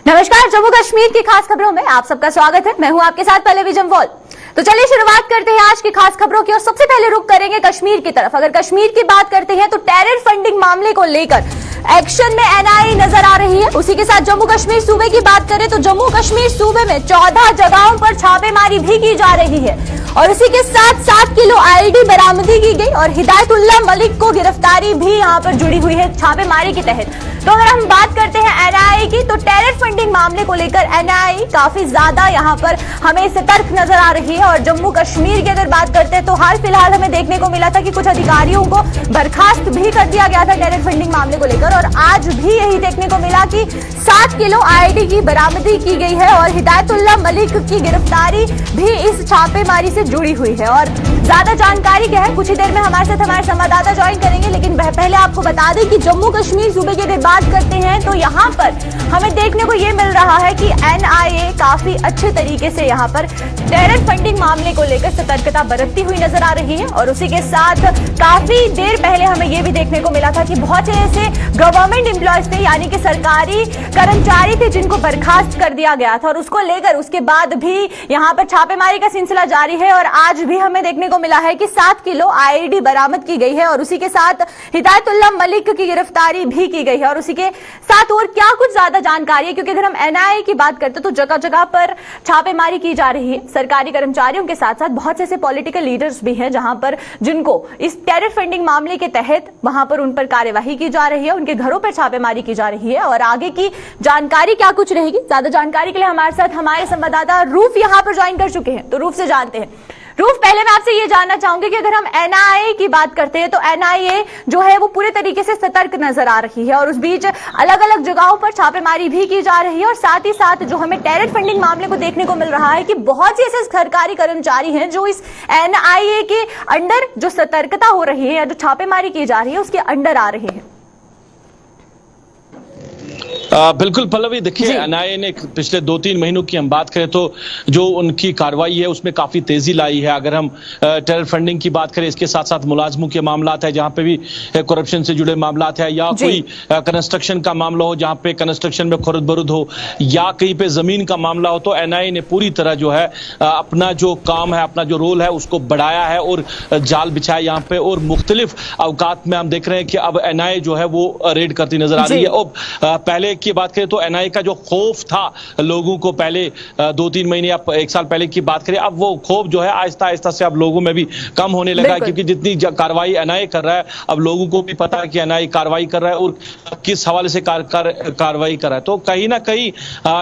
नमस्कार, जम्मू कश्मीर की खास खबरों में आप सबका स्वागत है। मैं हूं आपके साथ पहले विजमवॉल। तो चलिए शुरुआत करते हैं आज की खास खबरों की और सबसे पहले रुख करेंगे कश्मीर की तरफ। अगर कश्मीर की बात करते हैं तो टेरर फंडिंग मामले को लेकर एक्शन में एनआईए नजर आ रही है। उसी के साथ जम्मू कश्मीर सूबे की बात करें तो जम्मू कश्मीर सूबे में 14 जगहों पर छापेमारी भी की जा रही है और इसी के साथ 7 किलो आईडी बरामदी की गई और हिदायतुल्लाह मलिक को गिरफ्तारी भी यहां पर जुड़ी हुई है छापेमारी के तहत। तो अगर हम बात करते हैं एनआईए की तो टेरर फंडिंग मामले को लेकर एनआईए काफी ज्यादा यहां पर हमें सतर्क नजर आ रही है। और जम्मू कश्मीर की अगर बात करते हैं तो हाल फिलहाल हमें देखने को मिला था कि कुछ अधिकारियों को बर्खास्त भी कर दिया गया था टेरर फंडिंग मामले को लेकर और आज भी यही देखने को मिला कि 7 किलो आईडी की बरामदी की गई है और हिदायतुल्लाह मलिक की गिरफ्तारी भी इस छापेमारी से जुड़ी हुई है। और ज्यादा जानकारी क्या है कुछ ही देर में हमारे साथ हमारे संवाददाता ज्वाइन करेंगे, लेकिन पहले आपको बता दें कि जम्मू कश्मीर सूबे की अगर बात करते हैं तो यहाँ पर हमें देखने को ये मिल रहा है कि एनआईए काफी अच्छे तरीके से यहाँ पर टेरर फंडिंग मामले को लेकर सतर्कता बरतती हुई नजर आ रही है। और उसी के साथ काफी देर पहले हमें ये भी देखने को मिला था कि बहुत से ऐसे गवर्नमेंट एम्प्लॉयज थे यानी कि सरकारी कर्मचारी थे जिनको बर्खास्त कर दिया गया था और उसको लेकर उसके बाद भी यहाँ पर छापेमारी का सिलसिला जारी है। और आज भी हमें देखने को मिला है कि 7 किलो आईडी बरामद की गई है और उसी के साथ हिदायतुल्लाह मलिक की गिरफ्तारी भी की गई है। और उसी के साथ और क्या कुछ ज्यादा जानकारी है, क्योंकि अगर हम एनआईए की बात करते तो जगह जगह पर छापेमारी की जा रही है सरकारी कर्मचारियों के साथ साथ बहुत से ऐसे पॉलिटिकल लीडर्स भी हैं जहां पर जिनको इस टेरर फंडिंग मामले के तहत वहां पर उन पर कार्यवाही की जा रही है, उनके घरों पर छापेमारी की जा रही है। और आगे की जानकारी क्या कुछ रहेगी, ज्यादा जानकारी के लिए हमारे साथ हमारे संवाददाता रूफ यहां पर ज्वाइन कर चुके हैं। तो रूफ से जानते हैं। रूफ, पहले मैं आपसे ये जानना चाहूंगी कि अगर हम एनआईए की बात करते हैं तो एनआईए जो है वो पूरे तरीके से सतर्क नजर आ रही है और उस बीच अलग अलग जगहों पर छापेमारी भी की जा रही है। और साथ ही साथ जो हमें टेरर फंडिंग मामले को देखने को मिल रहा है कि बहुत से ऐसे सरकारी कर्मचारी हैं जो इस एनआईए के अंडर जो सतर्कता हो रही है या जो छापेमारी की जा रही है उसके अंडर आ रहे हैं। बिल्कुल पल्लवी, देखिए एनआईए ने पिछले 2-3 महीनों की हम बात करें तो जो उनकी कार्रवाई है उसमें काफी तेजी लाई है। अगर हम टेरर फंडिंग की बात करें, इसके साथ साथ मुलाजमों के मामला है जहां पे भी करप्शन से जुड़े मामला है या कोई कंस्ट्रक्शन का मामला हो जहां पे कंस्ट्रक्शन में खुर्द बरुद हो या कहीं पे जमीन का मामला हो, तो एनआईए ने पूरी तरह जो है अपना जो काम है, अपना जो रोल है उसको बढ़ाया है और जाल बिछाया यहाँ पे। और मुख्तलिफ अवकात में हम देख रहे हैं कि अब एनआईए जो है वो रेड करती नजर आ रही है। और पहले की बात करें तो एनआईए का जो खौफ था लोगों को पहले 2-3 महीने या 1 साल पहले की बात करें, अब वो खौफ जो है आहिस्ता आहिस्ता से अब लोगों में भी कम होने लगा है, क्योंकि जितनी कार्रवाई एनआईए कर रहा है अब लोगों को भी पता है कि एनआईए कार्रवाई कर रहा है और किस हवाले से कार्रवाई कर रहा है। तो कहीं ना कहीं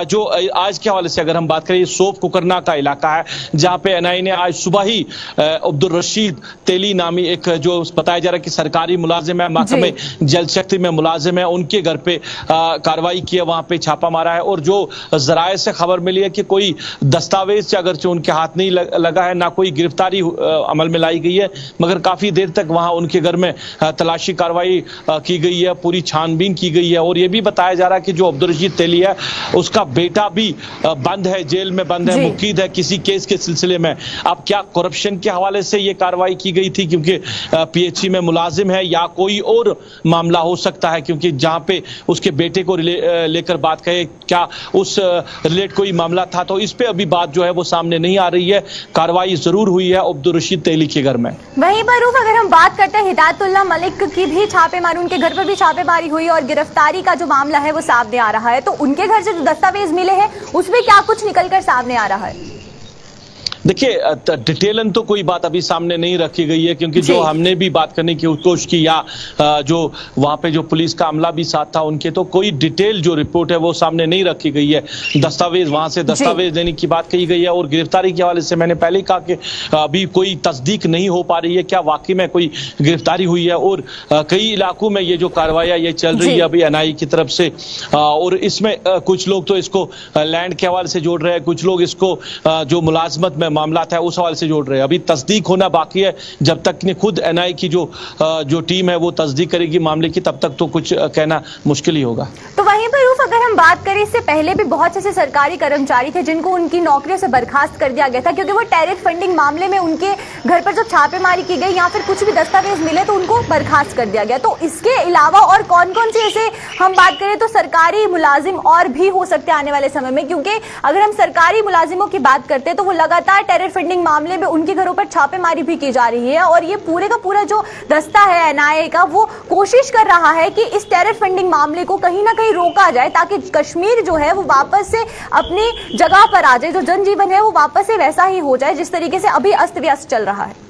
जो आज के हवाले से अगर हम बात करें, सोप कुकरना का इलाका है जहां पे एनआईए ने आज सुबह ही अब्दुल रशीद तेली नामी एक जो बताया जा रहा है कि सरकारी मुलाजिम है, महकमे जल शक्ति में मुलाजिम है, उनके घर पे कार्रवाई की है, वहां पे छापा मारा है। और जो जराये से खबर मिली है कि कोई दस्तावेज से अगर उनके हाथ नहीं लगा है, ना कोई गिरफ्तारी अमल में लाई गई है, मगर काफी देर तक वहां उनके घर में तलाशी कार्रवाई की गई है, पूरी छानबीन की गई है। और यह भी बताया जा रहा है कि जो अब्दुल रशीद तेली है उसका बेटा भी बंद है, जेल में बंद है, मुकीद है किसी केस के सिलसिले में। अब क्या करप्शन के हवाले से यह कार्रवाई की गई थी क्योंकि पीएचई में मुलाजिम है, या कोई और मामला हो सकता है, क्योंकि जहां पे उसके बेटे को लेकर बात करें क्या उस रिलेट कोई मामला था, तो इस पे अभी बात जो है वो सामने नहीं आ रही है। कार्रवाई जरूर हुई है अब्दुल रशीद तेली के घर में। वहीं पर रूफ, अगर हम बात करते हैं हिदायतुल्लाह मलिक की भी छापेमारी, उनके घर पर भी छापेमारी हुई और गिरफ्तारी का जो मामला है वो सामने आ रहा है, तो उनके घर से जो दस्तावेज मिले हैं उसमें क्या कुछ निकलकर सामने आ रहा है? देखिए डिटेलन तो कोई बात अभी सामने नहीं रखी गई है, क्योंकि जो हमने भी बात करने की कोशिश की या जो वहां पे जो पुलिस का अमला भी साथ था उनके, तो कोई डिटेल जो रिपोर्ट है वो सामने नहीं रखी गई है। दस्तावेज वहां से दस्तावेज देने की बात कही गई है। और गिरफ्तारी के हवाले से मैंने पहले ही कहा कि अभी कोई तस्दीक नहीं हो पा रही है क्या वाकई में कोई गिरफ्तारी हुई है। और कई इलाकों में ये जो कार्रवाई ये चल रही है अभी एनआईए की तरफ से, और इसमें कुछ लोग तो इसको लैंड के हवाले से जोड़ रहे हैं, कुछ लोग इसको जो मुलाजमत में मामला है उस हवाले से जोड़ रहे हैं। अभी तस्दीक होना बाकी है, जब तक ने खुद एनआईए की जो टीम है वो तस्दीक करेगी मामले की, तब तक तो कुछ कहना मुश्किल ही होगा। तो वहीं पर रूफ, अगर हम बात करें, इससे पहले भी बहुत से सरकारी कर्मचारी थे जिनको उनकी नौकरियों से बर्खास्त कर दिया गया था क्योंकि वो टेरर फंडिंग मामले में उनके घर पर जब छापेमारी की गई या फिर कुछ भी दस्तावेज मिले तो उनको बर्खास्त कर दिया गया। तो इसके अलावा और कौन कौन से ऐसे हम बात करें तो सरकारी मुलाजिम और भी हो सकते हैं आने वाले समय में, क्योंकि अगर हम सरकारी मुलाजिमों की बात करते हैं तो वो लगातार टेरर फंडिंग मामले में उनके घरों पर छापेमारी भी की जा रही है और ये पूरे का पूरा जो दस्ता है एनआईए का वो कोशिश कर रहा है कि इस टेरर फंडिंग मामले को कहीं ना कहीं रोका जाए ताकि कश्मीर जो है वो वापस से अपनी जगह पर आ जाए, जो जनजीवन है वो वापस से वैसा ही हो जाए जिस तरीके से अभी अस्त व्यस्त चल रहा है।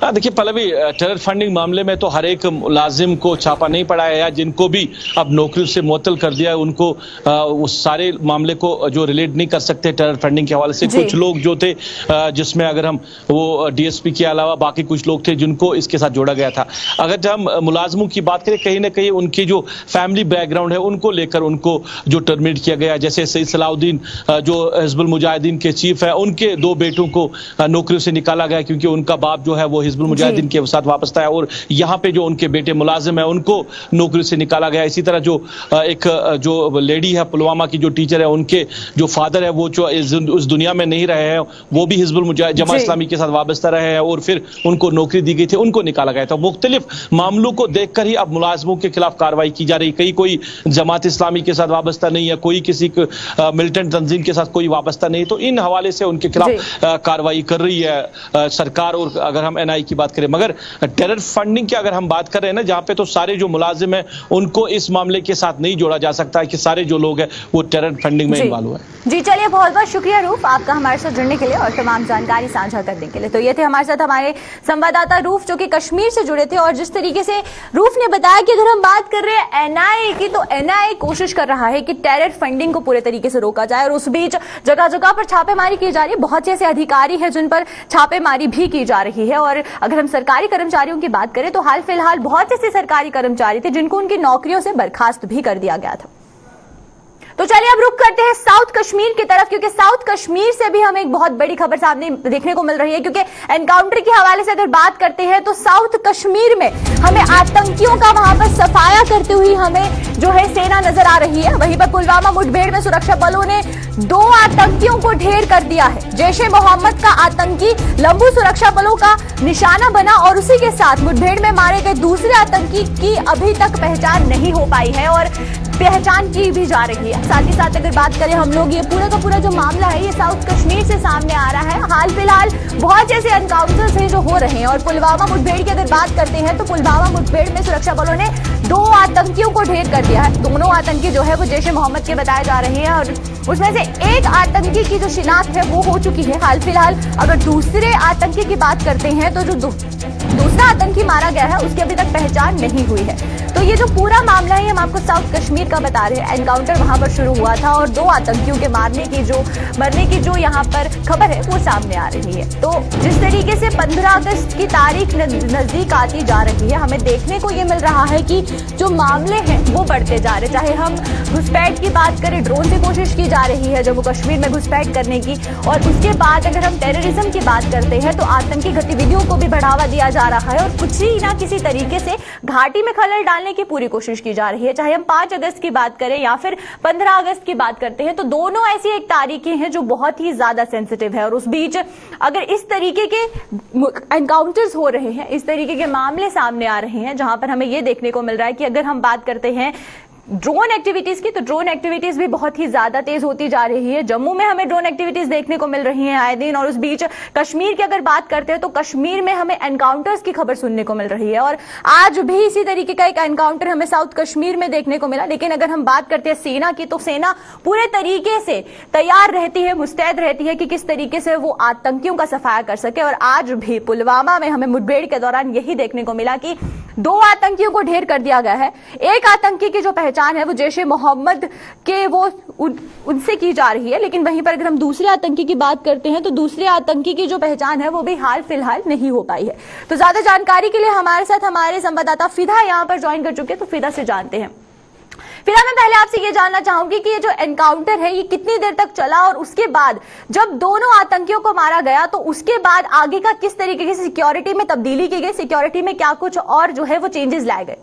देखिए पल्लवी, टेरर फंडिंग मामले में तो हर एक मुलाजिम को छापा नहीं पड़ा है या जिनको भी अब नौकरी से मुअत्तल कर दिया है उनको उस सारे मामले को जो रिलेट नहीं कर सकते टेरर फंडिंग के हवाले से। कुछ लोग जो थे जिसमें अगर हम वो डीएसपी के अलावा बाकी कुछ लोग थे जिनको इसके साथ जोड़ा गया था। अगर हम मुलाजमों की बात करें, कहीं ना कहीं उनकी जो फैमिली बैकग्राउंड है उनको लेकर उनको जो टर्मिनेट किया गया, जैसे सईद सलाउद्दीन जो हिजबुल मुजाहिदीन के चीफ है उनके 2 बेटों को नौकरी से निकाला गया क्योंकि उनका बाप जो है वो हिजबुल मुजाहिदीन के साथ वापस आया और यहाँ पे जो उनके बेटे मुलाजिम है उनको नौकरी से निकाला गया। इसी तरह जो एक जो लेडी है पुलवामा की जो टीचर है उनके जो फादर है वो जो उस दुनिया में नहीं रहे हैं वो भी हिजबुल मुजाहिदीन जमात इस्लामी के साथ वाबस्ता रहे हैं और फिर उनको नौकरी दी गई थी, उनको निकाला गया था। मुख्तलिफ मामलों को देखकर ही अब मुलाजमों के खिलाफ कार्रवाई की जा रही। कहीं कोई जमात इस्लामी के साथ वाबस्ता नहीं है, कोई किसी मिलिटेंट तंजीम के साथ कोई वाबस्ता नहीं, तो इन हवाले से उनके खिलाफ कार्रवाई कर रही है सरकार। और अगर हम एनआईए की बात करें, मगर टेरर फंडिंग की अगर हम बात कर रहे हैं ना, जहां पे तो सारे जो मुलाजिम हैं उनको इस मामले के साथ नहीं जोड़ा जा सकता है कि सारे जो लोग हैं वो टेरर फंडिंग में इन्वॉल्व हुए। जी चलिए, बहुत बहुत शुक्रिया रूफ आपका हमारे साथ जुड़ने के लिए और तमाम जानकारी साझा करने के लिए। तो ये थे हमारे साथ हमारे संवाददाता रूफ जो कि कश्मीर से जुड़े थे और जिस तरीके से रूफ ने बताया कि अगर हम बात कर रहे हैं एनआईए की तो एनआईए कोशिश कर रहा है कि टेरर फंडिंग को पूरे तरीके से रोका जाए और उस बीच जगह जगह पर छापेमारी की जा रही है। बहुत से ऐसे अधिकारी हैं जिन पर छापेमारी भी की जा रही है। और अगर हम सरकारी कर्मचारियों की बात करें तो हाल फिलहाल बहुत से सरकारी कर्मचारी थे जिनको उनकी नौकरियों से बर्खास्त भी कर दिया गया था। तो चलिए अब रुक करते हैं साउथ कश्मीर की तरफ, क्योंकि साउथ कश्मीर से भी हमें एक बहुत बड़ी खबर सामने देखने को मिल रही है। क्योंकि एनकाउंटर के हवाले से अगर बात करते हैं तो साउथ कश्मीर में हमें आतंकियों का वहां पर सफाया करते हुए हमें जो है सेना नजर आ रही है। वहीं पर पुलवामा मुठभेड़ में सुरक्षा बलों ने 2 आतंकियों को ढेर कर दिया है। जैश ए मोहम्मद का आतंकी लंबू सुरक्षा बलों का निशाना बना और उसी के साथ मुठभेड़ में मारे गए दूसरे आतंकी की अभी तक पहचान नहीं हो पाई है और पहचान की भी जा रही है। साथ ही साथ अगर बात करें हम लोग, ये पूरा का पूरा जो मामला है ये साउथ कश्मीर से सामने आ रहा है। हाल फिलहाल बहुत ऐसे एनकाउंटर्स हैं जो हो रहे हैं और पुलवामा मुठभेड़ की अगर बात करते हैं तो पुलवामा मुठभेड़ में सुरक्षा बलों ने 2 आतंकियों को ढेर कर दिया है। दोनों आतंकी जो है वो जैश ए मोहम्मद के बताए जा रहे हैं और उसमें से एक आतंकी की जो शिनाख्त है वो हो चुकी है। हाल फिलहाल अगर दूसरे आतंकी की बात करते हैं तो जो दूसरा आतंकी मारा गया है उसकी अभी तक पहचान नहीं हुई है। तो ये जो पूरा मामला है हम आपको साउथ कश्मीर का बता रहे हैं। एनकाउंटर वहां पर शुरू हुआ था और 2 आतंकियों के मरने की जो यहाँ पर खबर है वो सामने आ रही है। तो जिस तरीके से 15 अगस्त की तारीख नजदीक आती जा रही है, हमें देखने को ये मिल रहा है कि जो मामले हैं वो बढ़ते जा रहे। चाहे हम घुसपैठ की बात करें, ड्रोन से कोशिश की जा रही है जम्मू कश्मीर में घुसपैठ करने की, और उसके बाद अगर हम टेररिज्म की बात करते हैं तो आतंकी गतिविधियों को भी बढ़ावा दिया जा रहा है और कुछ ही ना किसी तरीके से घाटी में खलल डालने की पूरी कोशिश की जा रही है। चाहे हम 5 अगस्त की बात करें या फिर 15 अगस्त की बात करते हैं तो दोनों ऐसी एक तारीखें हैं जो बहुत ही ज्यादा सेंसिटिव है। और उस बीच अगर इस तरीके के एनकाउंटर्स हो रहे हैं, इस तरीके के मामले सामने आ रहे हैं जहां पर हमें यह देखने को मिल रहा है कि अगर हम बात करते हैं ड्रोन एक्टिविटीज की तो ड्रोन एक्टिविटीज भी बहुत ही ज्यादा तेज होती जा रही है। जम्मू में हमें ड्रोन एक्टिविटीज देखने को मिल रही हैं आए दिन। और उस बीच कश्मीर की अगर बात करते हैं तो कश्मीर में हमें एनकाउंटर्स की खबर सुनने को मिल रही है और आज भी इसी तरीके का एक एनकाउंटर हमें साउथ कश्मीर में देखने को मिला। लेकिन अगर हम बात करते हैं सेना की तो सेना पूरे तरीके से तैयार रहती है, मुस्तैद रहती है कि किस तरीके से वो आतंकियों का सफाया कर सके। और आज भी पुलवामा में हमें मुठभेड़ के दौरान यही देखने को मिला कि 2 आतंकियों को ढेर कर दिया गया है। एक आतंकी की जो पहचान है वो जैश ए मोहम्मद के वो उनसे की जा रही है। लेकिन वहीं पर अगर हम दूसरे आतंकी की बात करते हैं तो दूसरे आतंकी की जो पहचान है वो भी हाल फिलहाल नहीं हो पाई है। तो ज्यादा जानकारी के लिए हमारे साथ हमारे संवाददाता फिदा यहां पर ज्वाइन कर चुके हैं, तो फिदा से जानते हैं। फिलहाल मैं पहले आपसे ये जानना चाहूंगी कि ये जो एनकाउंटर है ये कितनी देर तक चला, और उसके बाद जब दोनों आतंकियों को मारा गया तो उसके बाद आगे का किस तरीके की सिक्योरिटी में तब्दीली की गई, सिक्योरिटी में क्या कुछ और जो है वो चेंजेस लाए गए?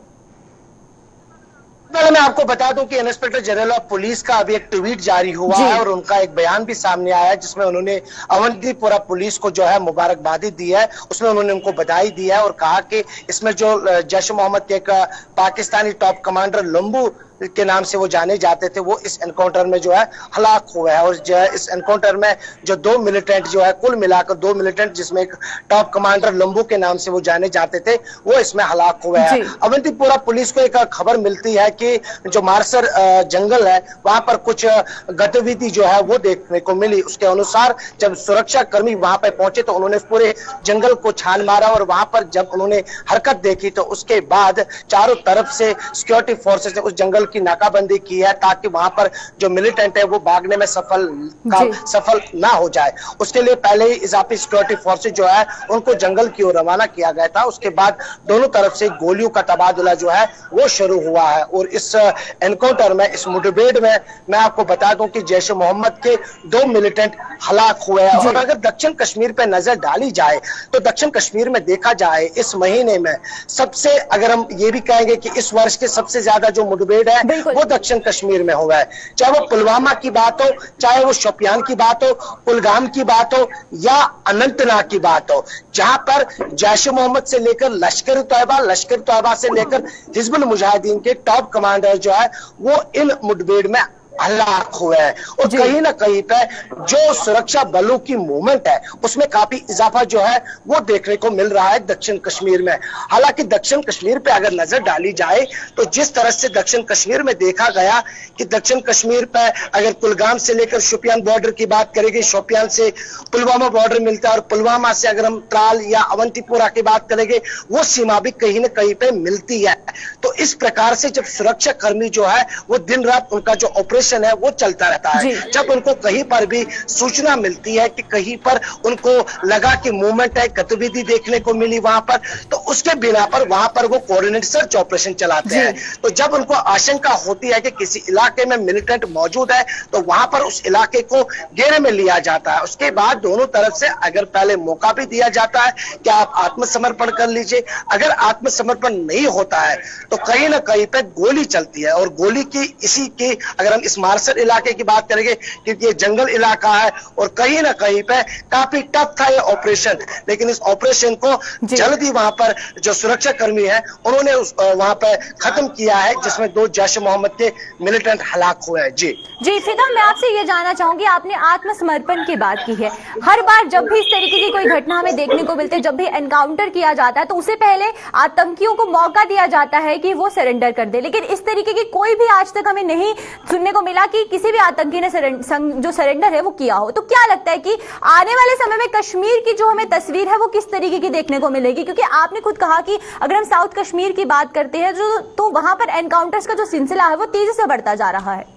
मैं आपको बता दूं कि इंस्पेक्टर जनरल ऑफ पुलिस का अभी एक ट्वीट जारी हुआ है और उनका एक बयान भी सामने आया है जिसमें उन्होंने अवंतीपुरा पुलिस को जो है मुबारकबादी दी है। उसमें उन्होंने उनको बधाई दी है और कहा कि इसमें जो जैश मोहम्मद के एक पाकिस्तानी टॉप कमांडर लंबू के नाम से वो जाने जाते थे, वो इस एनकाउंटर में जो है हलाक हुए हैं। और जो है इस एनकाउंटर में जो 2 मिलिटेंट जो है, कुल मिलाकर 2 मिलिटेंट जिसमें एक टॉप कमांडर लंबू के नाम से वो जाने जाते थे, वो इसमें हलाक हुए हैं। अवंतीपुरा पुलिस को एक खबर मिलती है कि जो मारसर जंगल है वहां पर कुछ गतिविधि जो है वो देखने को मिली। उसके अनुसार जब सुरक्षा कर्मी वहां पर पहुंचे तो उन्होंने पूरे जंगल को छान मारा और वहां पर जब उन्होंने हरकत देखी तो उसके बाद चारों तरफ से सिक्योरिटी फोर्सेस ने उस जंगल की नाकाबंदी की है ताकि वहां पर जो मिलिटेंट है वो भागने में सफल ना हो जाए। उसके लिए पहले ही इजाफी सिक्योरिटी फोर्सेस जो है उनको जंगल की ओर रवाना किया गया था। उसके बाद दोनों तरफ से गोलियों का तबादला जो है वो शुरू हुआ है और इस एनकाउंटर में, इस मुठभेड़ में मैं आपको बता दूं कि जैश मोहम्मद के 2 मिलिटेंट हलाक हुए हैं। और अगर दक्षिण कश्मीर पे नजर डाली जाए तो दक्षिण कश्मीर में देखा जाए इस महीने में सबसे, अगर हम ये भी कहेंगे कि इस वर्ष के सबसे ज्यादा जो मुठभेड़ है वो दक्षिण कश्मीर में हुआ है। चाहे वो पुलवामा की बात हो, चाहे वो शोपियान की बात हो, कुलगाम की बात हो या अनंतनाग की बात हो, जहां पर जैश मोहम्मद से लेकर लश्कर तैयबा से लेकर हिजबुल मुजाहिदीन के टॉप कमांडर जो है वो इन मुठभेड़ में हलाक हुए हैं। और कहीं ना कहीं पे जो सुरक्षा बलों की मूवमेंट है उसमें काफी इजाफा जो है वो देखने को मिल रहा है दक्षिण कश्मीर में। हालांकि दक्षिण कश्मीर पे अगर नजर डाली जाए तो जिस तरह से दक्षिण कश्मीर में देखा गया कि दक्षिण कश्मीर पे अगर कुलगाम से लेकर शोपियान बॉर्डर की बात करेंगे, शोपियान से पुलवामा बॉर्डर मिलता है और पुलवामा से अगर हम त्राल या अवंतीपुरा की बात करेंगे वो सीमा भी कहीं ना कहीं पे मिलती है। तो इस प्रकार से जब सुरक्षा कर्मी जो है वो दिन रात उनका जो ऑपरेशन है वो चलता रहता है। जब उनको कहीं पर भी सूचना मिलती है कि कहीं पर उनको लगा कि मूवमेंट है, गतिविधि देखने को मिली वहां पर, तो उसके बिना पर वहां पर वो कोऑर्डिनेट सर्च ऑपरेशन चलाते हैं। तो जब उनको आशंका होती है कि किसी इलाके में मिलिटेंट मौजूद है तो वहां पर उस इलाके को घेरे में लिया जाता है। उसके बाद दोनों तरफ से अगर पहले मौका भी दिया जाता है कि आप आत्मसमर्पण कर लीजिए, अगर आत्मसमर्पण नहीं होता है तो कहीं ना कहीं पे गोली चलती है। और गोली की इसी की अगर हम इस मारसर इलाके की बात करेंगे क्योंकि ये जंगल इलाका है और कहीं ना कहीं पे काफी टफ था ये ऑपरेशन, लेकिन इस ऑपरेशन को जल्दी वहां पर जो सुरक्षा कर्मी है उन्होंने वहां पर खत्म किया है जिसमें 2 जैश मोहम्मद के मिलिटेंट हलाक हुए हैं। जी फिदा, मैं आपसे ये जानना चाहूंगी, आपने आत्मसमर्पण की बात की है। हर बार जब भी इस तरीके की कोई घटना हमें देखने को मिलती है, जब भी एनकाउंटर किया जाता है तो उससे पहले आतंकियों को मौका दिया जाता है कि वो सरेंडर कर दे, लेकिन इस तरीके की कोई भी आज तक हमें नहीं सुनने को मिला कि किसी भी आतंकी ने जो सरेंडर है वो किया हो। तो क्या लगता है कि आने वाले समय में कश्मीर की जो हमें तस्वीर है वो किस तरीके की देखने को मिलेगी? क्योंकि आपने खुद कहा कि अगर हम साउथ कश्मीर की बात करते हैं तो वहां पर एनकाउंटर्स का जो सिलसिला है वो तेजी से बढ़ता जा रहा है।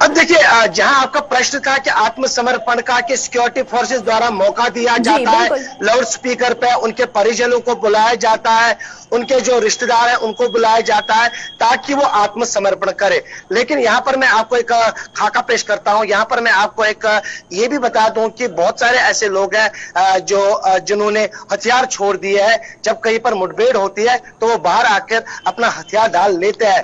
अब देखिए, जहां आपका प्रश्न था कि आत्मसमर्पण का कि सिक्योरिटी फोर्सेस द्वारा मौका दिया जाता है, लाउड स्पीकर पे उनके परिजनों को बुलाया जाता है, उनके जो रिश्तेदार हैं उनको बुलाया जाता है ताकि वो आत्मसमर्पण करे। लेकिन यहाँ पर मैं आपको एक खाका पेश करता हूँ। यहाँ पर मैं आपको एक ये भी बता दूं कि बहुत सारे ऐसे लोग हैं जिन्होंने हथियार छोड़ दिए हैं। जब कहीं पर मुठभेड़ होती है तो वो बाहर आकर अपना हथियार डाल लेते हैं।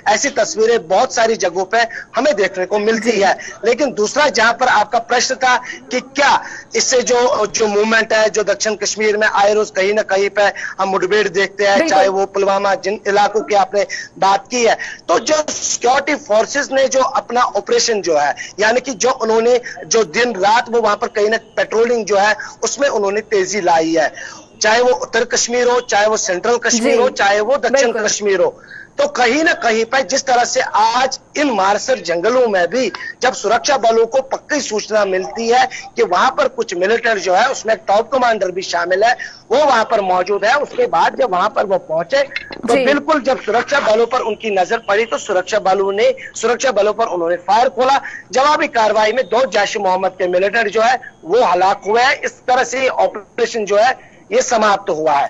ऐसी तस्वीरें बहुत सारी जगहों पे हमें देखने को मिलती है। लेकिन दूसरा जहां पर आपका प्रश्न था कि क्या इससे जो मूवमेंट है जो दक्षिण कश्मीर में आए रोज कहीं ना कहीं पे हम मुठभेड़ देखते हैं, चाहे वो पुलवामा जिन इलाकों की आपने बात की है, तो जो सिक्योरिटी फोर्सेस ने जो अपना ऑपरेशन जो है यानी कि जो उन्होंने जो दिन रात वो वहां पर कहीं ना पेट्रोलिंग जो है उसमें उन्होंने तेजी लाई है, चाहे वो उत्तर कश्मीर हो, चाहे वो सेंट्रल कश्मीर हो, चाहे वो दक्षिण कश्मीर हो। तो कहीं ना कहीं पर जिस तरह से आज इन मारसर जंगलों में भी जब सुरक्षा बलों को पक्की सूचना मिलती है कि वहां पर कुछ मिलिटेंट जो है उसमें टॉप कमांडर भी शामिल है, वो वहां पर मौजूद है। उसके बाद जब वहां पर वो पहुंचे तो बिल्कुल जब सुरक्षा बलों पर उनकी नजर पड़ी तो सुरक्षा बलों पर उन्होंने फायर खोला। जवाबी कार्रवाई में 2 जैश मोहम्मद के मिलिटेंट जो है वो हलाक हुए हैं। इस तरह से ऑपरेशन जो है ये समाप्त हुआ है।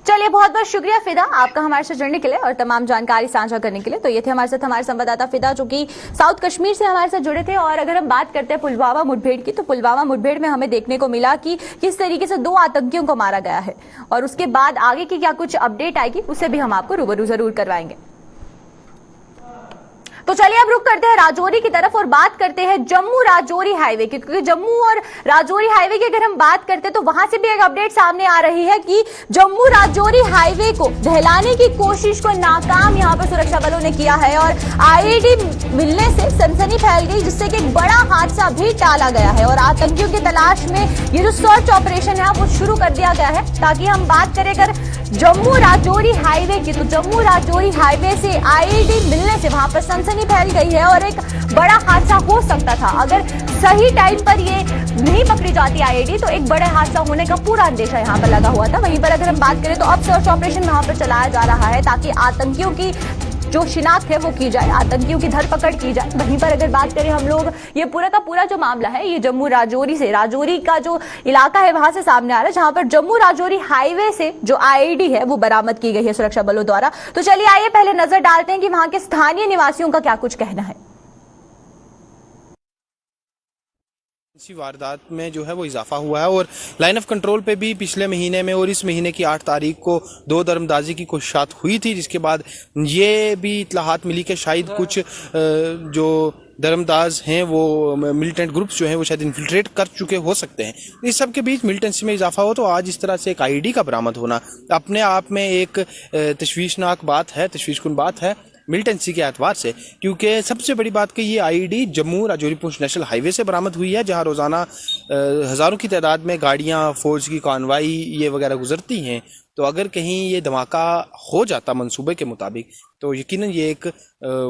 चलिए, बहुत बहुत शुक्रिया फिदा आपका हमारे साथ जुड़ने के लिए और तमाम जानकारी साझा करने के लिए। तो ये थे हमारे साथ हमारे संवाददाता फिदा, जो कि साउथ कश्मीर से हमारे साथ जुड़े थे। और अगर हम बात करते हैं पुलवामा मुठभेड़ की, तो पुलवामा मुठभेड़ में हमें देखने को मिला कि किस तरीके से 2 आतंकियों को मारा गया है, और उसके बाद आगे की क्या कुछ अपडेट आएगी उसे भी हम आपको रूबरू जरूर करवाएंगे। तो चलिए अब रुक करते हैं राजौरी की तरफ और बात करते हैं जम्मू राजौरी हाईवे की, क्योंकि जम्मू और राजौरी हाईवे की अगर हम बात करते हैं तो वहां से भी एक अपडेट सामने आ रही है कि जम्मू राजौरी हाईवे को दहलाने की कोशिश को नाकाम यहां पर सुरक्षा बलों ने किया है, और आईईडी मिलने से सनसनी फैल गई, जिससे कि एक बड़ा हादसा भी टाला गया है। और आतंकियों की तलाश में ये जो सर्च ऑपरेशन है वो शुरू कर दिया गया है। ताकि हम बात करें अगर जम्मू राजौरी हाईवे की, तो जम्मू राजौरी हाईवे से आईईडी मिलने से वहां पर सनसनी फैल गई है और एक बड़ा हादसा हो सकता था। अगर सही टाइम पर ये नहीं पकड़ी जाती आईईडी तो एक बड़े हादसा होने का पूरा अंदेशा यहां पर लगा हुआ था। वहीं पर अगर हम बात करें तो अब सर्च ऑपरेशन वहां पर चलाया जा रहा है ताकि आतंकियों की जो शिनाख्त है वो की जाए, आतंकियों की धरपकड़ की जाए। वहीं पर अगर बात करें हम लोग, ये पूरा का पूरा जो मामला है ये जम्मू राजौरी से, राजौरी का जो इलाका है वहां से सामने आ रहा है, जहां पर जम्मू राजौरी हाईवे से जो आईईडी है वो बरामद की गई है सुरक्षा बलों द्वारा। तो चलिए आइए पहले नजर डालते हैं कि वहां के स्थानीय निवासियों का क्या कुछ कहना है। इसी वारदात में जो है वो इजाफा हुआ है और लाइन ऑफ कंट्रोल पे भी पिछले महीने में और इस महीने की 8 तारीख को 2 दरमदाजी की कोशिशात हुई थी, जिसके बाद ये भी इत्तलाहात मिली कि शायद कुछ जो दरमदाज हैं वो मिलिटेंट ग्रुप्स जो हैं वो शायद इन्फिल्ट्रेट कर चुके हो सकते हैं। इस सब के बीच मिलिटेंसी में इजाफा हो तो आज इस तरह से एक आईईडी का बरामद होना अपने आप में एक तशवीशनाक बात है, तशवीशकुन बात है मिलिटेंसी के एतबार से, क्योंकि सबसे बड़ी बात कि ये IED Jammu Rajouri Poonch national highway से बरामद हुई है, जहां रोज़ाना हज़ारों की तादाद में गाड़ियां, फौज की कॉन्वाई ये वगैरह गुजरती हैं। तो अगर कहीं ये धमाका हो जाता मंसूबे के मुताबिक तो यकीनन ये एक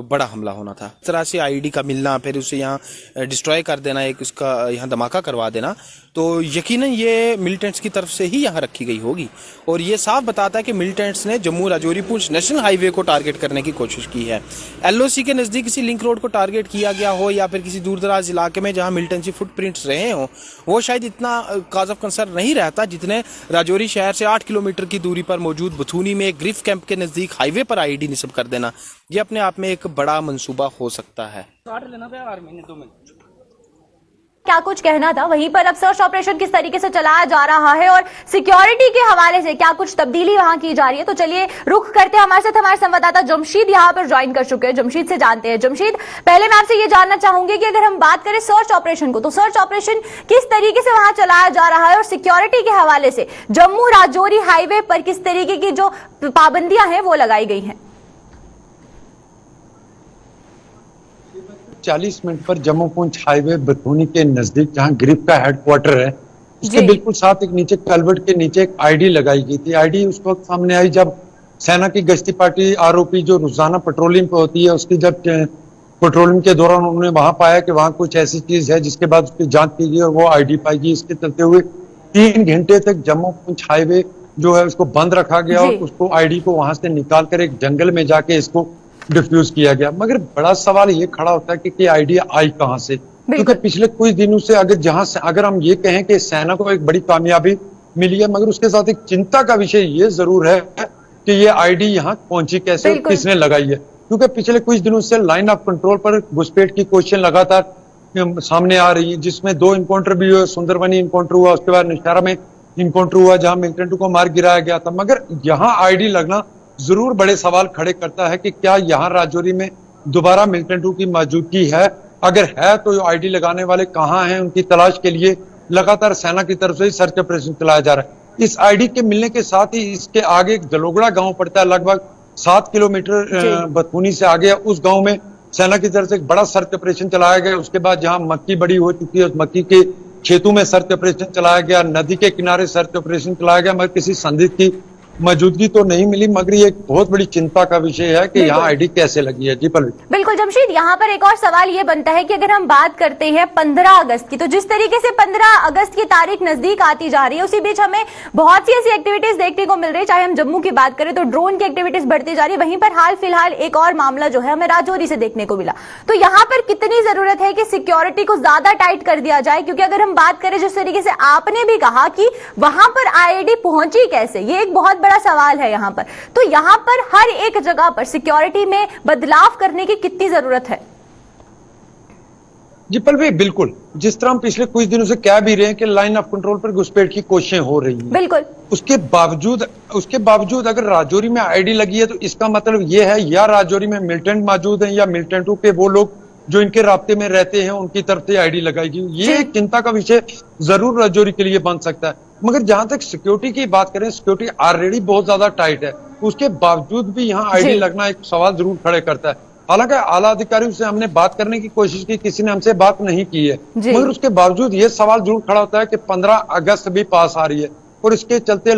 बड़ा हमला होना था। इस तरह से आईईडी का मिलना, फिर उसे यहाँ डिस्ट्रॉय कर देना, एक उसका यहाँ धमाका करवा देना, तो यकीनन ये मिलिटेंट्स की तरफ से ही यहाँ रखी गई होगी। और ये साफ बताता है कि मिलिटेंट्स ने जम्मू राजौरी पुंछ नेशनल हाईवे को टारगेट करने की कोशिश की है। एलओसी के नज़दीक किसी लिंक रोड को टारगेट किया गया हो या फिर किसी दूर दराज इलाके में जहाँ मिलिटेंसी फुटप्रिंट्स रहे हों, वो शायद इतना काज ऑफ कंसर्न नहीं रहता जितने राजौरी शहर से 8 किलोमीटर की दूरी पर मौजूद बथूनी में एक ग्रिफ कैंप के नज़दीक हाईवे पर आईईडी निस्ब कर देना। ये अपने आप में एक बड़ा मंसूबा हो सकता है। क्या कुछ कहना था। वहीं पर अब सर्च ऑपरेशन किस तरीके से चलाया जा रहा है और सिक्योरिटी के हवाले से क्या कुछ तब्दीली वहां की जा रही है, तो चलिए रुख करते हैं। हमारे साथ हमारे संवाददाता जमशीद यहां पर ज्वाइन कर चुके हैं। जमशीद से जानते हैं। जमशीद, पहले मैं आपसे ये जानना चाहूंगी कि अगर हम बात करें सर्च ऑपरेशन को, तो सर्च ऑपरेशन किस तरीके से वहां चलाया जा रहा है और सिक्योरिटी के हवाले से जम्मू राजौरी हाईवे पर किस तरीके की जो पाबंदियां हैं वो लगाई गई हैं। 40 मिनट पर जम्मू पुंछ हाईवे बथूनी के नजदीक जहां ग्रिफ का हेडक्वार्टर है, उसके बिल्कुल साथ एक नीचे कलवर्ट के नीचे एक आईडी लगाई गई थी। आईडी उस वक्त सामने आई जब सेना की गश्ती पार्टी आरओपी जो रोजाना पेट्रोलिंग पे होती है, उसकी जब पेट्रोलिंग के दौरान उन्होंने वहां पाया कि वहां कुछ ऐसी चीज है, जिसके बाद उसकी जांच की गई और वो आईडी पाई गई। इसके चलते हुए 3 घंटे तक जम्मू पुंछ हाईवे जो है उसको बंद रखा गया और उसको आईडी को वहां से निकाल कर एक जंगल में जाके इसको डिफ्यूज किया गया। मगर बड़ा सवाल ये खड़ा होता है कि आइडिया आई कहां से, क्योंकि पिछले कुछ दिनों से अगर हम ये कहें कि सेना को एक बड़ी कामयाबी मिली है, मगर उसके साथ एक चिंता का विषय ये जरूर है कि ये आईडी यहाँ पहुंची कैसे, किसने लगाई है। क्योंकि पिछले कुछ दिनों से लाइन ऑफ कंट्रोल पर घुसपैठ की कोशिशें लगातार सामने आ रही है, जिसमें 2 इनकाउंटर भी हुए। सुंदरबनी इनकाउंटर हुआ, उसके बाद निशारा में इनकाउंटर हुआ जहां मिलिटेंट को मार गिराया गया था। मगर यहाँ आईडी लगना जरूर बड़े सवाल खड़े करता है कि क्या यहाँ राजौरी में दोबारा मिलिटेंटों की मौजूदगी है। अगर है तो आईडी लगाने वाले कहाँ हैं, उनकी तलाश के लिए लगातार सेना की तरफ से ही सर्च ऑपरेशन चलाया जा रहा है। इस आईडी के मिलने के साथ ही इसके आगे एक जलोगड़ा गांव पड़ता है, लगभग 7 किलोमीटर बथूनी से आगे। उस गांव में सेना की तरफ से एक बड़ा सर्च ऑपरेशन चलाया गया। उसके बाद जहां मक्की बड़ी हो चुकी है, उस मक्की के खेतों में सर्च ऑपरेशन चलाया गया। नदी के किनारे सर्च ऑपरेशन चलाया गया, मगर किसी संदिग्ध की मौजूदगी तो नहीं मिली। मगर ये एक बहुत बड़ी चिंता का विषय है कि यहाँ आईडी कैसे लगी है। जी बिल्कुल जमशीद, यहाँ पर एक और सवाल ये बनता है कि अगर हम बात करते हैं 15 अगस्त की, तो जिस तरीके से 15 अगस्त की तारीख नजदीक आती जा रही है, उसी बीच हमें बहुत सी ऐसी एक्टिविटीज देखने को मिल रही है। चाहे हम जम्मू की बात करें तो ड्रोन की एक्टिविटीज बढ़ती जा रही है, वहीं पर हाल फिलहाल एक और मामला जो है हमें राजौरी से देखने को मिला। तो यहाँ पर कितनी जरूरत है कि सिक्योरिटी को ज्यादा टाइट कर दिया जाए, क्योंकि अगर हम बात करें जिस तरीके से आपने भी कहा कि वहां पर आईईडी पहुंची कैसे, ये एक बहुत बड़ा सवाल है यहाँ पर। तो यहाँ पर हर एक जगह पर सिक्योरिटी में बदलाव करने की कितनी जरूरत है? जी पलवी, बिल्कुल जिस तरह हम पिछले कुछ दिनों से कह भी रहे हैं कि लाइन ऑफ कंट्रोल पर घुसपैठ की कोशिशें हो रही हैं, बिल्कुल। उसके बावजूद अगर राजौरी में आईडी लगी है तो इसका मतलब ये है या राजौरी में मिलिटेंट मौजूद हैं या मिलिटेंटों के वो लोग जो इनके राब्ते में रहते हैं उनकी तरफ से आईडी लगाएगी। ये एक चिंता का विषय जरूर राजौरी के लिए बन सकता है। मगर जहां तक सिक्योरिटी की बात करें, सिक्योरिटी ऑलरेडी बहुत ज्यादा टाइट है, उसके बावजूद भी यहाँ आईडी लगना एक सवाल जरूर खड़े करता है। हालांकि आला अधिकारियों से हमने बात करने की कोशिश की, किसी ने हमसे बात नहीं की है, मगर उसके बावजूद ये सवाल जरूर खड़ा होता है कि 15 अगस्त भी पास आ रही है और इसके चलते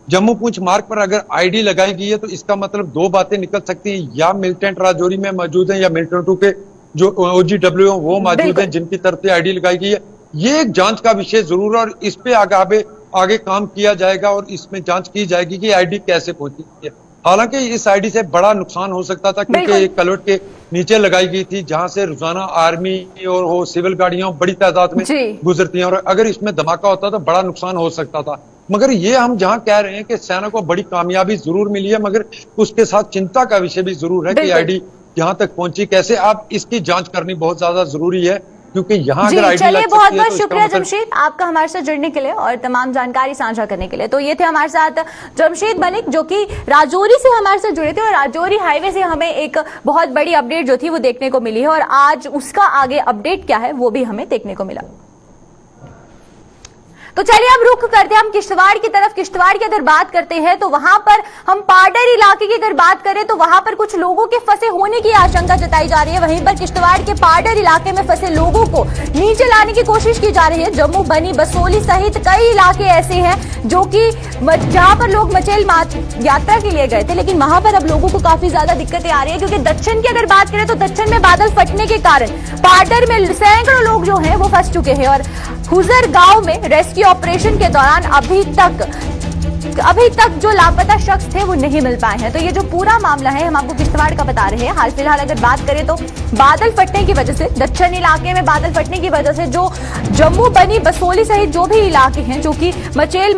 जम्मू पूंछ मार्ग पर अगर आईडी लगाई गई है तो इसका मतलब दो बातें निकल सकती हैं, या मिलिटेंट राजौरी में मौजूद है या मिलिटेंटों के जो OGW वो मौजूद है जिनकी तरफ से आईडी लगाई गई है। ये एक जांच का विषय जरूर है और इस पे आगे काम किया जाएगा और इसमें जांच की जाएगी कि आईडी कैसे पहुंची है। हालांकि इस आईडी से बड़ा नुकसान हो सकता था क्योंकि एक कलवट के नीचे लगाई गई थी जहां से रोजाना आर्मी और वो सिविल गाड़ियां बड़ी तादाद में गुजरती हैं और अगर इसमें धमाका होता तो बड़ा नुकसान हो सकता था। मगर ये हम जहां कह रहे हैं कि सेना को बड़ी कामयाबी जरूर मिली है, मगर उसके साथ चिंता का विषय भी जरूर है कि आईडी यहाँ तक पहुंची कैसे। अब इसकी जांच करनी बहुत ज्यादा जरूरी है क्योंकि यहाँ अगर आईडी चलिए, बहुत बहुत शुक्रिया जमशेद आपका हमारे साथ जुड़ने के लिए और तमाम जानकारी साझा करने के लिए। तो ये थे हमारे साथ जमशेद मलिक जो कि राजौरी से हमारे साथ जुड़े थे और राजौरी हाईवे से हमें एक बहुत बड़ी अपडेट जो थी वो देखने को मिली है और आज उसका आगे अपडेट क्या है वो भी हमें देखने को मिला। तो चलिए अब रुख करते हैं हम किश्तवाड़ की तरफ। किश्तवाड़ की अगर बात करते हैं तो वहां पर हम पाडर इलाके की अगर बात करें तो वहां पर कुछ लोगों के फंसे होने की आशंका जताई जा रही है। वहीं पर किश्तवाड़ के पाडर इलाके में फंसे लोगों को नीचे लाने की कोशिश की जा रही है। जम्मू बनी बसोली सहित कई इलाके ऐसे हैं जो कि जहां पर लोग मचेल यात्रा के लिए गए थे, लेकिन वहां पर अब लोगों को काफी ज्यादा दिक्कतें आ रही है क्योंकि दक्षिण की अगर बात करें तो दक्षिण में बादल फटने के कारण पाडर में सैकड़ों लोग जो हैं वो फंस चुके हैं और हुजर गांव में रेस्क्यू ऑपरेशन के दौरान अभी तक जो लापता शख्स थे वो नहीं मिल पाए हैं। तो ये जो पूरा मामला है हम आपको किश्तवाड़ का बता रहे हैं। हाल फिलहाल अगर बात करें तो बादल फटने की वजह से दक्षिण इलाके में बादल फटने की वजह से जो जम्मू बनी बसोली सहित जो भी इलाके हैं जो कि मचेल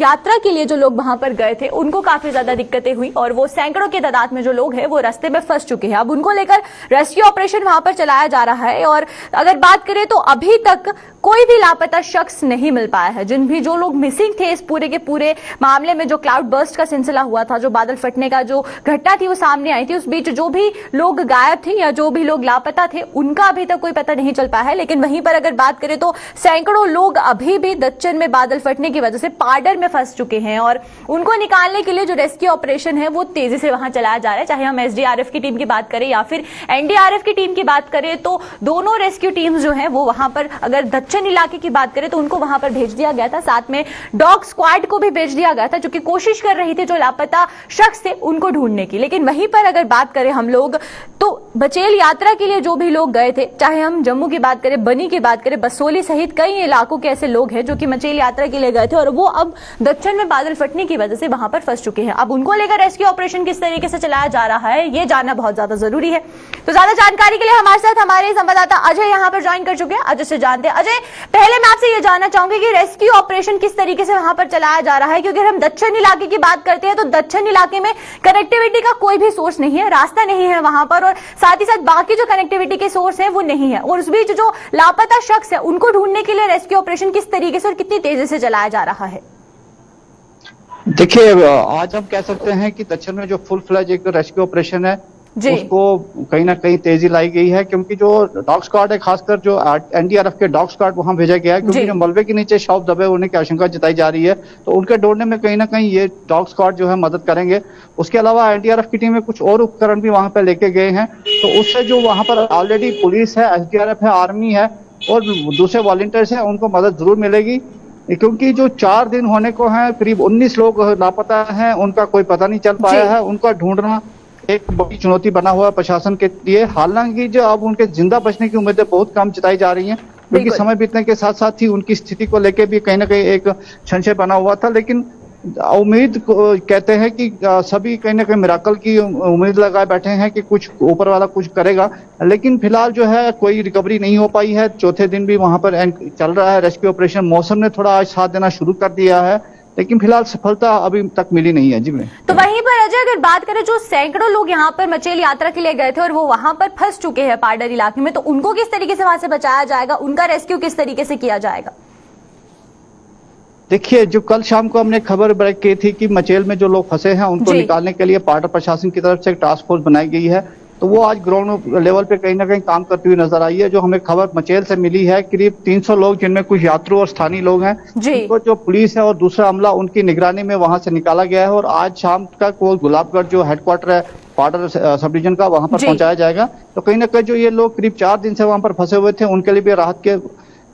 यात्रा के लिए जो लोग वहां पर गए थे उनको काफी ज्यादा दिक्कतें हुई और वो सैकड़ों के तादाद में जो लोग हैं वो रास्ते में फंस चुके हैं। अब उनको लेकर रेस्क्यू ऑपरेशन वहां पर चलाया जा रहा है और अगर बात करें तो अभी तक कोई भी लापता शख्स नहीं मिल पाया है। जो लोग मिसिंग थे इस पूरे के पूरे मामले में, जो क्लाउड बर्स्ट का सिलसिला हुआ था, जो बादल फटने का जो घटना थी वो सामने आई थी, उस बीच जो भी लोग गायब थे या जो भी लोग लापता थे उनका अभी तक कोई पता नहीं चल पाया है। लेकिन वहीं पर अगर बात करें तो सैकड़ों लोग अभी भी दक्षिण में बादल फटने की वजह से पाडर में फंस चुके हैं और उनको निकालने के लिए जो रेस्क्यू ऑपरेशन है वो तेजी से वहां चलाया जा रहा है। चाहे हम SDRF की टीम की बात करें या फिर NDRF की टीम की बात करें तो दोनों रेस्क्यू टीम्स जो है वो वहां पर, अगर दक्षिण इलाके की बात करें तो उनको वहां पर भेज दिया गया था, साथ में डॉग स्क्वाड को भी भेज दिया गया था जो कि कोशिश कर रही थी जो लापता शख्स थे उनको ढूंढने की। लेकिन वहीं पर अगर बात करें हम लोग तो बचेल यात्रा के लिए जो भी लोग गए थे, चाहे हम जम्मू की बात करें, बनी की बात करें, बसोली सहित कई इलाकों के ऐसे लोग हैं जो कि मचेल यात्रा के लिए गए थे और वो अब दक्षिण में बादल फटने की वजह से वहां पर फंस चुके हैं। अब उनको लेकर रेस्क्यू ऑपरेशन किस तरीके से चलाया जा रहा है ये जानना बहुत ज्यादा जरूरी है। तो ज्यादा जानकारी के लिए हमारे साथ हमारे संवाददाता अजय यहाँ पर ज्वाइन कर चुके हैं। अजय से जानते हैं। अजय, पहले मैं आपसे ये जानना चाहूंगी कि रेस्क्यू ऑपरेशन किस तरीके से वहां पर चलाया जा रहा है, क्योंकि हम दक्षिण इलाके की बात करते हैं तो दक्षिण इलाके में कनेक्टिविटी का कोई भी सोर्स नहीं है, रास्ता नहीं है वहां पर और साथ ही साथ बाकी जो कनेक्टिविटी के सोर्स है वो नहीं है और उस बीच जो लापता शख्स है उनको ढूंढने के लिए रेस्क्यू ऑपरेशन किस तरीके से और कितनी तेजी से चलाया जा रहा है? देखिए, आज हम कह सकते हैं कि दक्षिण में जो फुल फ्लैज एक रेस्क्यू ऑपरेशन है उसको कहीं ना कहीं तेजी लाई गई है क्योंकि जो डॉग स्क्वाड है, खासकर जो NDRF के डॉग स्क्वाड वहां भेजा गया है क्योंकि जो मलबे के नीचे शव दबे होने की आशंका जताई जा रही है तो उनके ढूंढने में कहीं ना कहीं ये डॉग स्क्वाड जो है मदद करेंगे। उसके अलावा NDRF की टीम में कुछ और उपकरण भी वहां पर लेके गए हैं तो उससे जो वहां पर ऑलरेडी पुलिस है, SDRF है, आर्मी है और दूसरे वॉलंटियर्स है उनको मदद जरूर मिलेगी क्योंकि जो 4 दिन होने को है, करीब 19 लोग लापता हैं, उनका कोई पता नहीं चल पाया है। उनका ढूंढना एक बड़ी चुनौती बना हुआ है प्रशासन के लिए। हालांकि जो अब उनके जिंदा बचने की उम्मीदें बहुत कम जताई जा रही हैं क्योंकि समय बीतने के साथ साथ ही उनकी स्थिति को लेकर भी कहीं ना कहीं एक संशय बना हुआ था। लेकिन उम्मीद कहते हैं कि सभी कहीं ना कहीं मिराकल की उम्मीद लगाए बैठे हैं कि कुछ ऊपर वाला कुछ करेगा, लेकिन फिलहाल जो है कोई रिकवरी नहीं हो पाई है। चौथे दिन भी वहां पर चल रहा है रेस्क्यू ऑपरेशन। मौसम ने थोड़ा आज साथ देना शुरू कर दिया है लेकिन फिलहाल सफलता अभी तक मिली नहीं है जी में। तो वहीं पर अजय अगर बात करें, जो सैकड़ों लोग यहाँ पर मचेल यात्रा के लिए गए थे और वो वहां पर फंस चुके हैं पाडर इलाके में, तो उनको किस तरीके से वहां से बचाया जाएगा, उनका रेस्क्यू किस तरीके से किया जाएगा? देखिए, जो कल शाम को हमने खबर ब्रेक की थी कि मचेल में जो लोग फंसे हैं उनको निकालने के लिए पाडर प्रशासन की तरफ से एक टास्क फोर्स बनाई गई है, तो वो आज ग्राउंड लेवल पे कहीं ना कहीं काम करती हुई नजर आई है। जो हमें खबर मचेल से मिली है, करीब 300 लोग जिनमें कुछ यात्रु और स्थानीय लोग हैं, उनको जो पुलिस है और दूसरा अमला उनकी निगरानी में वहां से निकाला गया है और आज शाम तक वो गुलाबगढ़ जो हेडक्वार्टर है पाडर सब डिवीजन का, वहां पर पहुंचाया जाएगा। तो कहीं ना कहीं जो ये लोग करीब 4 दिन से वहां पर फंसे हुए थे, उनके लिए भी राहत के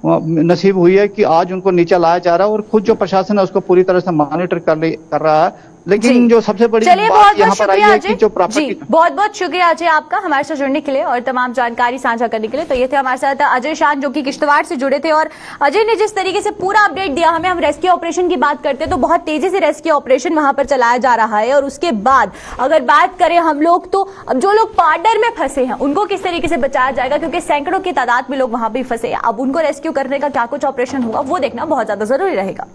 नसीब हुई है कि आज उनको नीचे लाया जा रहा है और खुद जो प्रशासन है उसको पूरी तरह से मॉनिटर कर रहा है। लेकिन जो सबसे बड़ी बात यहाँ पर आई है कि जो प्रॉपर्टी, बहुत बहुत शुक्रिया अजय आपका हमारे साथ जुड़ने के लिए और तमाम जानकारी साझा करने के लिए। तो ये थे हमारे साथ अजय शान जो कि किश्तवाड़ से जुड़े थे, और अजय ने जिस तरीके से पूरा अपडेट दिया हमें। हम रेस्क्यू ऑपरेशन की बात करते हैं तो बहुत तेजी से रेस्क्यू ऑपरेशन वहां पर चलाया जा रहा है, और उसके बाद अगर बात करें हम लोग, तो अब जो लोग पाडर में फंसे हैं उनको किस तरीके से बचाया जाएगा, क्योंकि सैकड़ों की तादाद में लोग वहां भी फंसे हैं। अब उनको रेस्क्यू करने का क्या कुछ ऑपरेशन होगा वो देखना बहुत ज्यादा जरूरी रहेगा।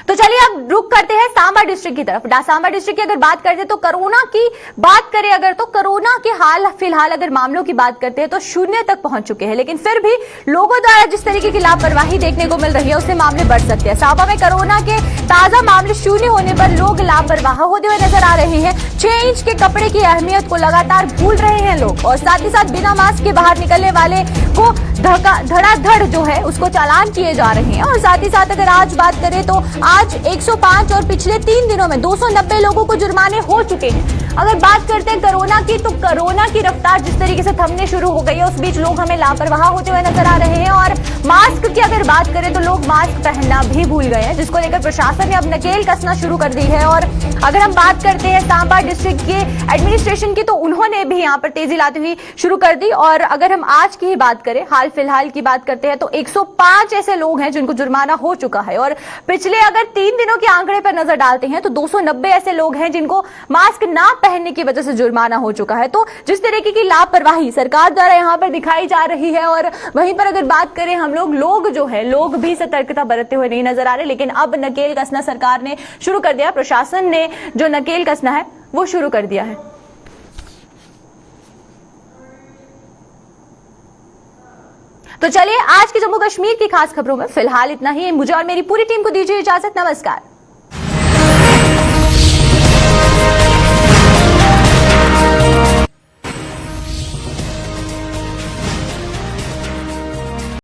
तो चलिए अब रुक करते हैं सांबा डिस्ट्रिक्ट की तरफ। सांबा डिस्ट्रिक्ट की अगर बात करते हैं तो कोरोना की बात करें अगर, तो कोरोना के हाल फिलहाल अगर मामलों की बात करते हैं तो 0 तक पहुंच चुके हैं, लेकिन फिर भी लोगों द्वारा जिस तरीके की लापरवाही देखने को मिल रही है उससे मामले बढ़ सकते हैं। सांबा में कोरोना के ताजा मामले 0 होने पर लोग लापरवाह होते हुए नजर आ रहे हैं। 6 इंच के कपड़े की अहमियत को लगातार भूल रहे हैं लोग, और साथ ही साथ बिना मास्क के बाहर निकलने वाले को धड़ाधड़ जो है उसको चालान किए जा रहे हैं। और साथ ही साथ अगर आज बात करें तो आज 105 और पिछले 3 दिनों में 290 लोगों को जुर्माने हो चुके हैं। अगर बात करते हैं कोरोना की, तो कोरोना की रफ्तार जिस तरीके से थमने शुरू हो गई है उस बीच लोग हमें लापरवाह होते हुए नजर आ रहे हैं। और मास्क की अगर बात करें तो लोग मास्क पहनना भी भूल गए हैं, जिसको लेकर प्रशासन ने अब नकेल कसना शुरू कर दी है। और अगर हम बात करते हैं सांबा डिस्ट्रिक्ट के एडमिनिस्ट्रेशन की, तो उन्होंने भी यहाँ पर तेजी लाती हुई शुरू कर दी। और अगर हम आज की ही बात करें, हाल फिलहाल की बात करते हैं, तो 105 ऐसे लोग हैं जिनको जुर्माना हो चुका है। और पिछले अगर 3 दिनों के आंकड़े पर नजर डालते हैं तो 290 ऐसे लोग हैं जिनको मास्क ना पहनने की वजह से जुर्माना हो चुका है। तो जिस तरीके की लापरवाही सरकार द्वारा यहाँ पर दिखाई जा रही है, और वहीं पर अगर बात करें हम लोग जो है लोग भी सतर्कता बरतते हुए नहीं नजर आ रहे, लेकिन अब नकेल कसना सरकार ने शुरू कर दिया, प्रशासन ने जो नकेल कसना है वो शुरू कर दिया है। तो चलिए आज के जम्मू कश्मीर की खास खबरों में फिलहाल इतना ही। मुझे और मेरी पूरी टीम को दीजिए इजाजत। नमस्कार।